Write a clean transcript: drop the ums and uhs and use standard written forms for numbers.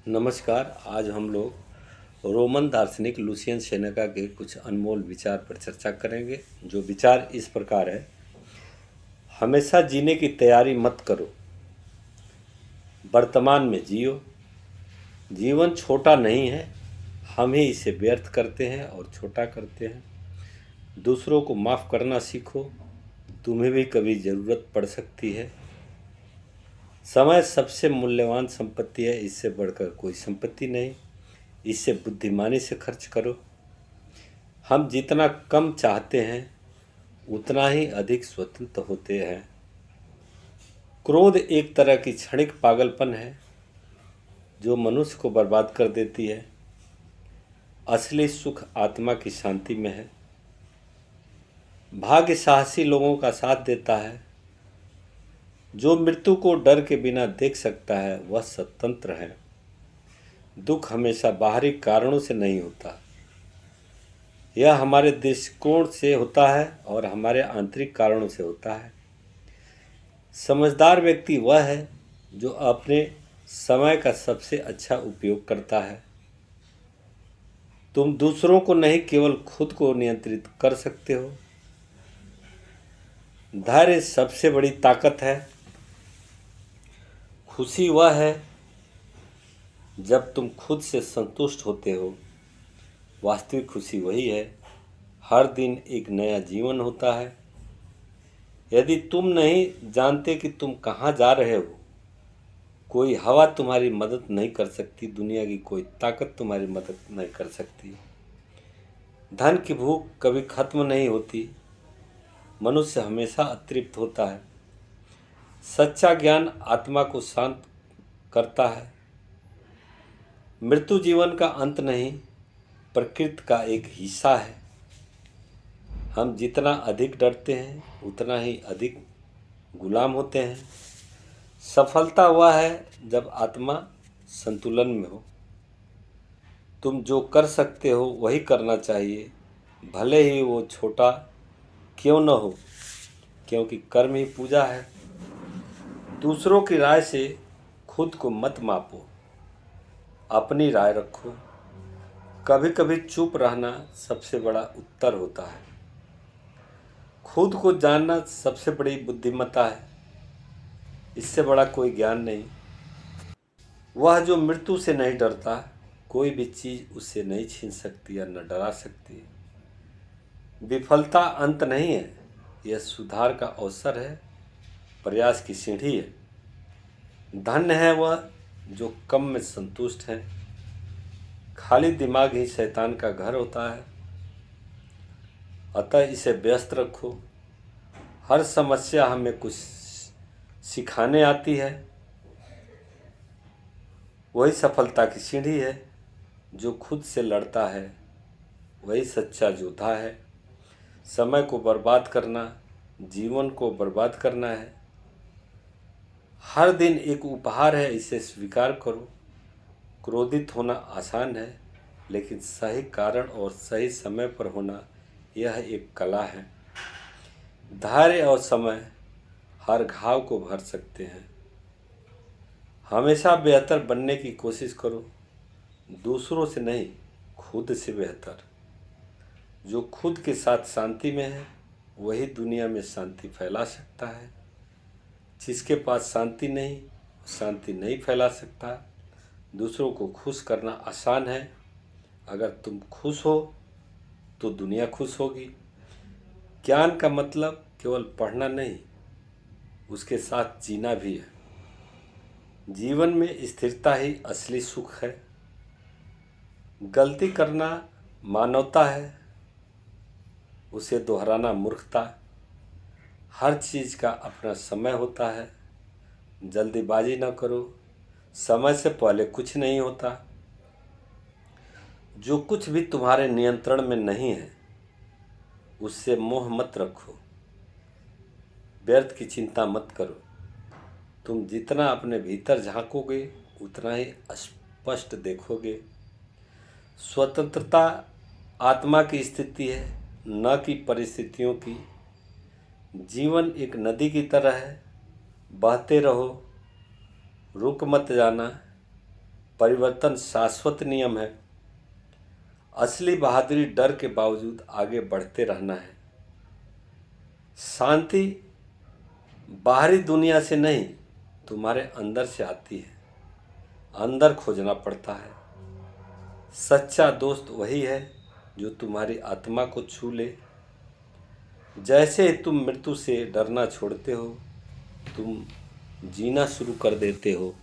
नमस्कार। आज हम लोग रोमन दार्शनिक लुसियन सेनेका के कुछ अनमोल विचार पर चर्चा करेंगे। जो विचार इस प्रकार है: हमेशा जीने की तैयारी मत करो, वर्तमान में जियो। जीवन छोटा नहीं है, हम ही इसे व्यर्थ करते हैं और छोटा करते हैं। दूसरों को माफ़ करना सीखो, तुम्हें भी कभी ज़रूरत पड़ सकती है। समय सबसे मूल्यवान संपत्ति है, इससे बढ़कर कोई संपत्ति नहीं। इसे बुद्धिमानी से खर्च करो। हम जितना कम चाहते हैं उतना ही अधिक स्वतंत्र होते हैं। क्रोध एक तरह की क्षणिक पागलपन है जो मनुष्य को बर्बाद कर देती है। असली सुख आत्मा की शांति में है। भाग्य साहसी लोगों का साथ देता है। जो मृत्यु को डर के बिना देख सकता है वह स्वतंत्र है। दुख हमेशा बाहरी कारणों से नहीं होता, यह हमारे दृष्टिकोण से होता है और हमारे आंतरिक कारणों से होता है। समझदार व्यक्ति वह है जो अपने समय का सबसे अच्छा उपयोग करता है। तुम दूसरों को नहीं, केवल खुद को नियंत्रित कर सकते हो। धैर्य सबसे बड़ी ताकत है। खुशी वह है जब तुम खुद से संतुष्ट होते हो। वास्तविक खुशी वही है। हर दिन एक नया जीवन होता है। यदि तुम नहीं जानते कि तुम कहाँ जा रहे हो, कोई हवा तुम्हारी मदद नहीं कर सकती, दुनिया की कोई ताकत तुम्हारी मदद नहीं कर सकती। धन की भूख कभी खत्म नहीं होती, मनुष्य हमेशा अतृप्त होता है। सच्चा ज्ञान आत्मा को शांत करता है। मृत्यु जीवन का अंत नहीं, प्रकृति का एक हिस्सा है। हम जितना अधिक डरते हैं उतना ही अधिक गुलाम होते हैं। सफलता वह है जब आत्मा संतुलन में हो। तुम जो कर सकते हो वही करना चाहिए, भले ही वो छोटा क्यों न हो, क्योंकि कर्म ही पूजा है। दूसरों की राय से खुद को मत मापो, अपनी राय रखो। कभी कभी चुप रहना सबसे बड़ा उत्तर होता है। खुद को जानना सबसे बड़ी बुद्धिमत्ता है, इससे बड़ा कोई ज्ञान नहीं। वह जो मृत्यु से नहीं डरता, कोई भी चीज़ उससे नहीं छीन सकती या न डरा सकती। विफलता अंत नहीं है, यह सुधार का अवसर है, प्रयास की सीढ़ी है। धन्य है वह जो कम में संतुष्ट है। खाली दिमाग ही शैतान का घर होता है, अतः इसे व्यस्त रखो। हर समस्या हमें कुछ सिखाने आती है। वही सफलता की सीढ़ी है। जो खुद से लड़ता है वही सच्चा योद्धा है। समय को बर्बाद करना जीवन को बर्बाद करना है। हर दिन एक उपहार है, इसे स्वीकार करो। क्रोधित होना आसान है, लेकिन सही कारण और सही समय पर होना यह एक कला है। धैर्य और समय हर घाव को भर सकते हैं। हमेशा बेहतर बनने की कोशिश करो, दूसरों से नहीं, खुद से बेहतर। जो खुद के साथ शांति में है वही दुनिया में शांति फैला सकता है। जिसके पास शांति नहीं फैला सकता। दूसरों को खुश करना आसान है। अगर तुम खुश हो तो दुनिया खुश होगी। ज्ञान का मतलब केवल पढ़ना नहीं, उसके साथ जीना भी है। जीवन में स्थिरता ही असली सुख है। गलती करना मानवता है, उसे दोहराना मूर्खता। हर चीज़ का अपना समय होता है। जल्दीबाजी न करो, समय से पहले कुछ नहीं होता। जो कुछ भी तुम्हारे नियंत्रण में नहीं है उससे मोह मत रखो। व्यर्थ की चिंता मत करो। तुम जितना अपने भीतर झांकोगे उतना ही स्पष्ट देखोगे। स्वतंत्रता आत्मा की स्थिति है, न कि परिस्थितियों की। जीवन एक नदी की तरह है, बहते रहो, रुक मत जाना। परिवर्तन शाश्वत नियम है। असली बहादुरी डर के बावजूद आगे बढ़ते रहना है। शांति बाहरी दुनिया से नहीं, तुम्हारे अंदर से आती है। अंदर खोजना पड़ता है। सच्चा दोस्त वही है जो तुम्हारी आत्मा को छू ले। जैसे ही तुम मृत्यु से डरना छोड़ते हो, तुम जीना शुरू कर देते हो।